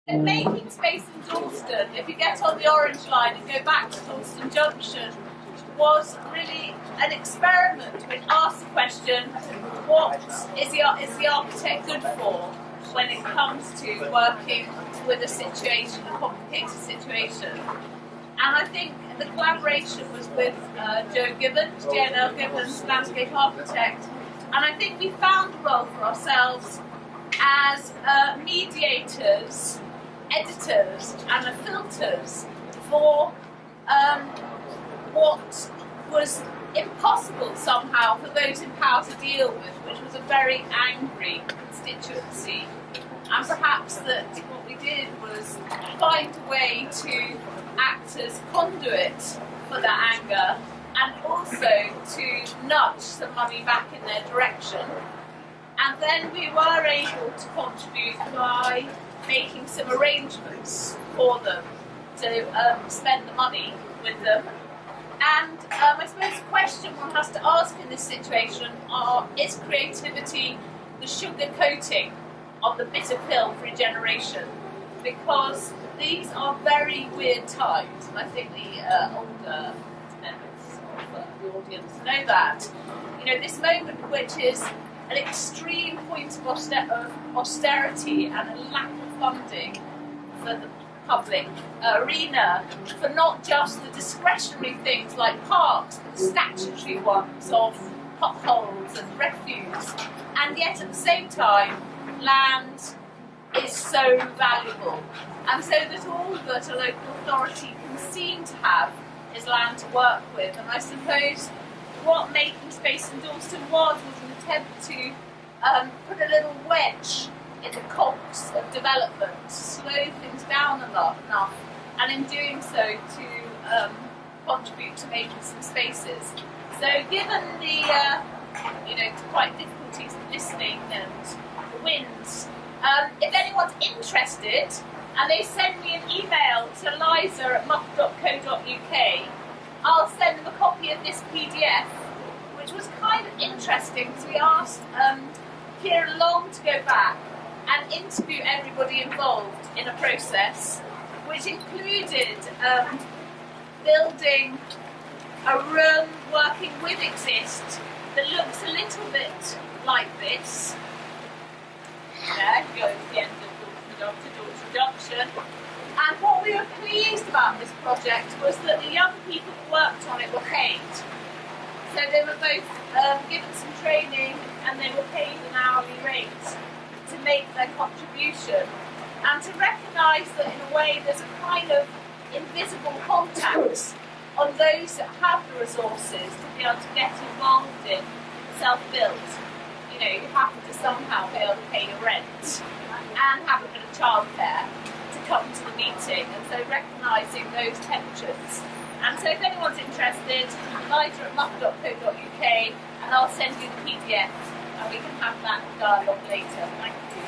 In making space in Dalston, if you get on the Orange Line and go back to Dalston Junction, was really an experiment which asked the question, what is the architect good for when it comes to working with a situation, a complicated situation? And I think the collaboration was with Joe Gibbons, JNL Gibbons, landscape architect, and I think we found a role for ourselves as mediators, editors and filters for what was impossible somehow for those in power to deal with, which was a very angry constituency. And perhaps that what we did was find a way to act as conduit for that anger and also to nudge some money back in their direction. And then we were able to contribute by making some arrangements for them to spend the money with them. And I suppose the question one has to ask in this situation is creativity the sugar coating of the bitter pill for regeneration? Because these are very weird times, and I think the older members of the audience know that. You know, this moment which is an extreme point of austerity and a lack of funding for the public arena, for not just the discretionary things like parks, but the statutory ones of potholes and refuse, and yet at the same time land is so valuable, and so that all that a local authority can seem to have is land to work with. And I suppose what Making Space in Dalston was an attempt to put a little wedge in the cogs of development, to slow things down enough, and in doing so to contribute to making some spaces. So given the quite difficulties in listening and the winds, if anyone's interested and they send me an email to liza@muff.co.uk, I'll send them a copy of this PDF, which was kind of interesting because we asked Kieran Long to go back and interview everybody involved in a process which included building a room working with Exist that looks a little bit like this. There goes the end of Dalston Junction. And what we were pleased about this project was that the young people who worked on it were paid. So they were both given some training and they were paid an hourly rate to make their contribution, and to recognise that in a way there's a kind of invisible contact on those that have the resources to be able to get involved in self-build. You know, you have to somehow be able to pay your rent and have a bit of childcare to come to the meeting, and so recognising those tensions. And so if anyone's interested, liza@muff.co.uk, and I'll send you the PDF and we can have that dialogue later. Thank you.